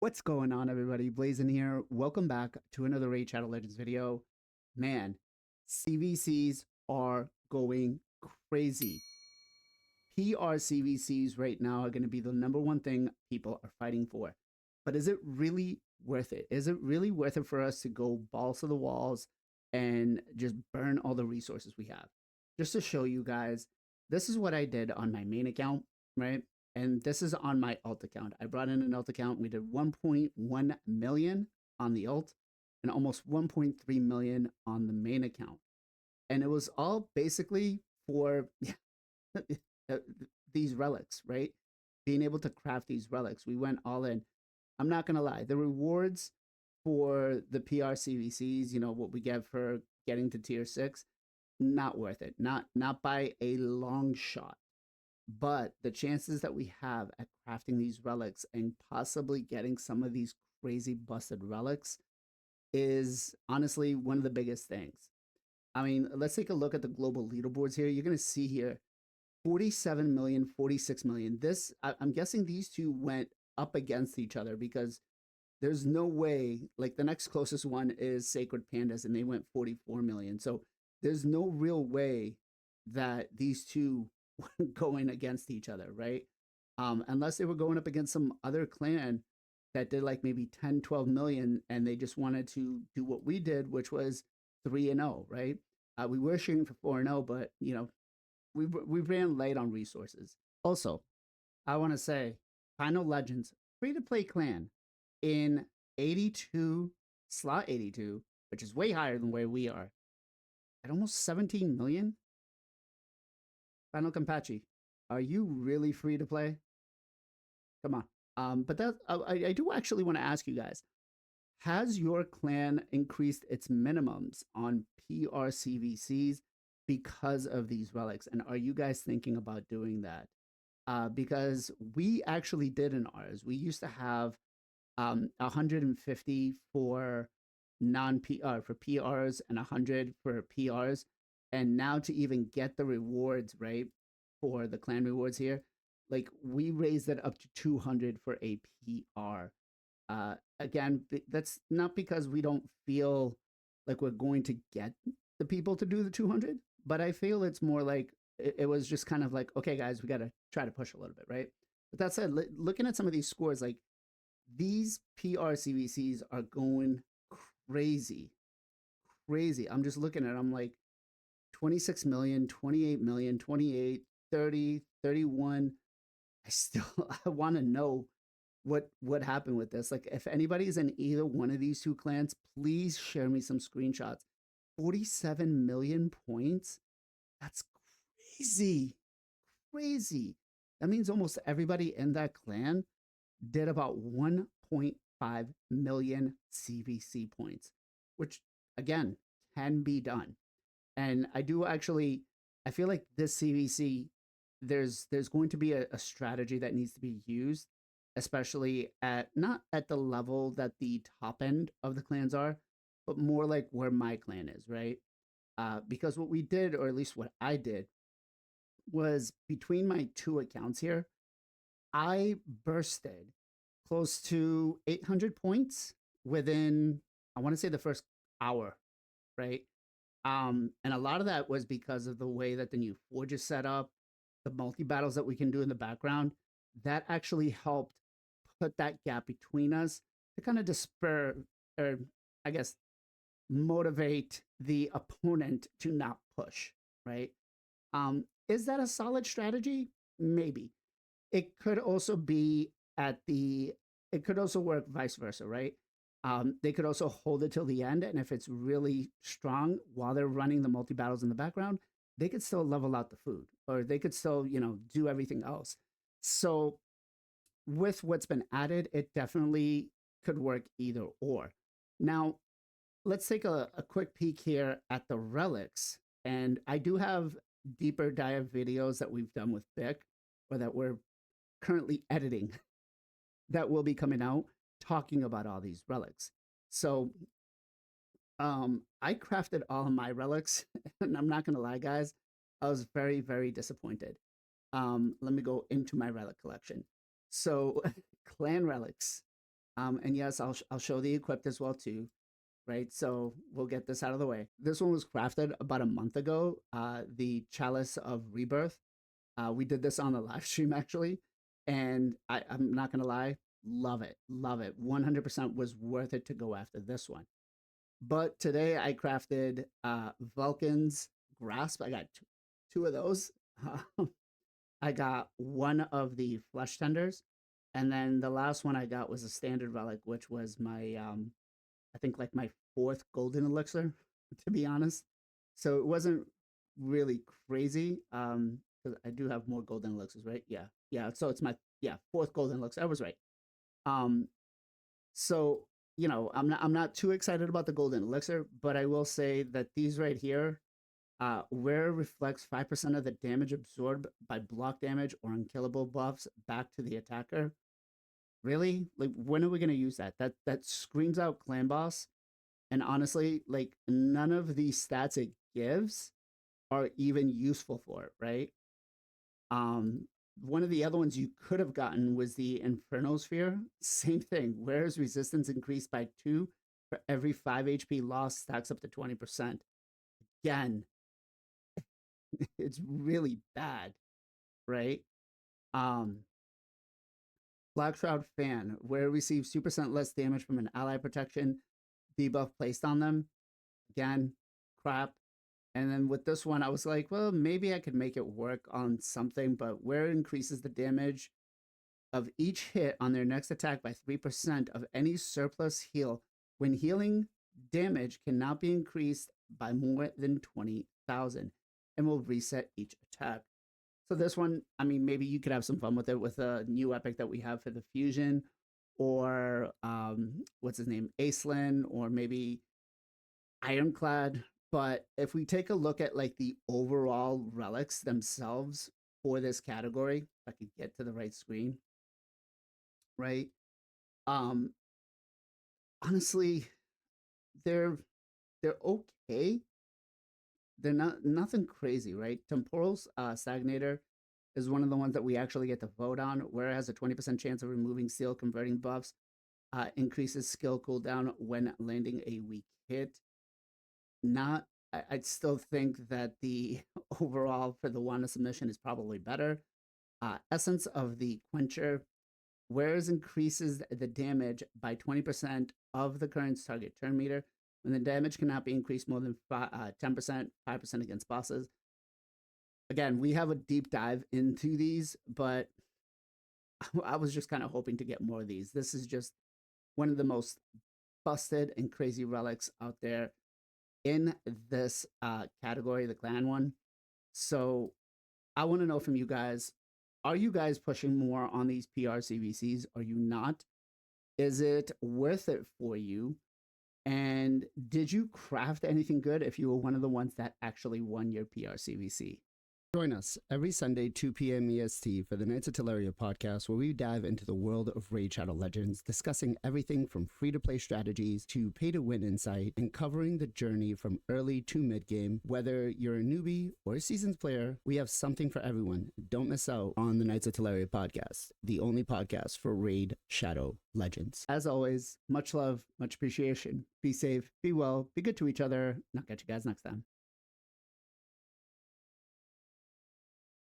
What's going on, everybody? Blazing here. Welcome back to another Raid Shadow Legends video. Man, CVCs are going crazy. PR-CVCs right now are going to be the number one thing people are fighting for. But is it really worth it? Is it really worth it for us to go balls to the walls and just burn all the resources we have? Just to show you guys, this is what I did on my main account, right? And this is on my alt account. I brought in an alt account. We did 1.1 million on the alt and almost 1.3 million on the main account. And it was all basically for these relics, right? Being able to craft these relics. We went all in. I'm not going to lie. The rewards for the PR-CVCs, you know, what we get for getting to tier 6, not worth it. Not by a long shot. But the chances that we have at crafting these relics and possibly getting some of these crazy busted relics is honestly one of the biggest things. I mean, let's take a look at the global leaderboards here. You're going to see here 47 million, 46 million. This, I'm guessing these two went up against each other because there's no way, like the next closest one is Sacred Pandas and they went 44 million. So there's no real way that these two were going against each other, right? Unless they were going up against some other clan that did like maybe 10, 12 million and they just wanted to do what we did, which was 3-0, right? We were shooting for 4-0, but you know, we ran late on resources. Also, I want to say, Final Legends free to play clan in 82 slot 82, which is way higher than where we are, at almost 17 million. Final Campachi, are you really free to play? Come on. But that I do actually want to ask you guys: has your clan increased its minimums on PR-CVCs because of these relics? And are you guys thinking about doing that? Because we actually did in ours. We used to have 150 for non-PR for PRs and 100 for PRs. And now to even get the rewards, right, for the clan rewards here, like we raised it up to 200 for a PR. Again, that's not because we don't feel like we're going to get the people to do the 200, but I feel it's more like it was just kind of like, okay, guys, we got to try to push a little bit, right? But that said, looking at some of these scores, like these PR-CVCs are going crazy, crazy. I'm just looking at it, I'm like 26 million, 28 million, 28, 30, 31. I still I want to know what happened with this. Like if anybody's in either one of these two clans, please share me some screenshots. 47 million points? That's crazy. Crazy. That means almost everybody in that clan did about 1.5 million CVC points, which again can be done. And I do actually, I feel like this CVC, there's going to be a strategy that needs to be used, especially at not at the level that the top end of the clans are, but more like where my clan is, right? Because what we did, or at least what I did, was between my two accounts here, I bursted close to 800 points within, I want to say the first hour, right? And a lot of that was because of the way that the new forge is set up, the multi battles that we can do in the background. That actually helped put that gap between us to kind of disper, or I guess motivate the opponent to not push, right? Is that a solid strategy? Maybe. It could also be it could also work vice versa, right? They could also hold it till the end, and if it's really strong while they're running the multi battles in the background, they could still level out the food, or they could still, you know, do everything else. So, with what's been added, it definitely could work either or. Now, let's take a quick peek here at the relics, and I do have deeper dive videos that we've done with Bic, or that we're currently editing, that will be coming out talking about all these relics. So I crafted all of my relics and I'm not gonna lie, guys, I was very, very disappointed. Let me go into my relic collection. So clan relics, And yes, I'll show the equipped as well too, right? So we'll get this out of the way. This one was crafted about a month ago. The Chalice of Rebirth. We did this on the live stream actually, and I'm not gonna lie, love it, love it. 100% was worth it to go after this one. But today I crafted Vulcan's Grasp. I got two of those. I got one of the Flesh Tenders, and then the last one I got was a standard relic, which was my I think like my fourth golden elixir, to be honest. So it wasn't really crazy. Because I do have more golden elixirs, right? Yeah. Yeah. So it's my fourth golden elixir. I was right. Um, so I'm not too excited about the golden elixir, but I will say that these right here, where reflects 5% of the damage absorbed by block damage or unkillable buffs back to the attacker. Really? Like, when are we gonna use that? That screams out clan boss. And honestly, like, none of these stats it gives are even useful for it, right? Um, One of the other ones you could have gotten was the Inferno Sphere. Same thing. Whereas resistance increased by 2 for every 5 HP loss stacks up to 20%. Again, it's really bad, right? Um, Black Shroud Fan, where it receives 2% less damage from an ally protection debuff placed on them. Again, crap. And then with this one, I was like, well, maybe I could make it work on something, but where it increases the damage of each hit on their next attack by 3% of any surplus heal when healing damage cannot be increased by more than 20,000 and will reset each attack. So this one, I mean, maybe you could have some fun with it with a new epic that we have for the fusion, or what's his name, Aislinn, or maybe Ironclad. But if we take a look at like the overall relics themselves for this category, if I could get to the right screen, right? Um, Honestly, they're they're okay. They're not nothing crazy, right? Temporal's Stagnator is one of the ones that we actually get to vote on, where it has a 20% chance of removing seal converting buffs, increases skill cooldown when landing a weak hit. Not, I'd still think that the overall for the Wanda submission is probably better. Essence of the Quencher, whereas increases the damage by 20% of the current target turn meter when the damage cannot be increased more than 10%, 5% against bosses. Again, we have a deep dive into these, but I was just kind of hoping to get more of these. This is just one of the most busted and crazy relics out there in this category, the clan one. So I want to know from you guys, are you guys pushing more on these PR-CVCs? Are you not? Is it worth it for you? And did you craft anything good if you were one of the ones that actually won your PR-CVC? Join us every Sunday, 2 p.m. EST for the Knights of Teleria podcast, where we dive into the world of Raid Shadow Legends, discussing everything from free-to-play strategies to pay-to-win insight, and covering the journey from early to mid-game. Whether you're a newbie or a seasoned player, we have something for everyone. Don't miss out on the Knights of Teleria podcast, the only podcast for Raid Shadow Legends. As always, much love, much appreciation. Be safe, be well, be good to each other, and I'll catch you guys next time.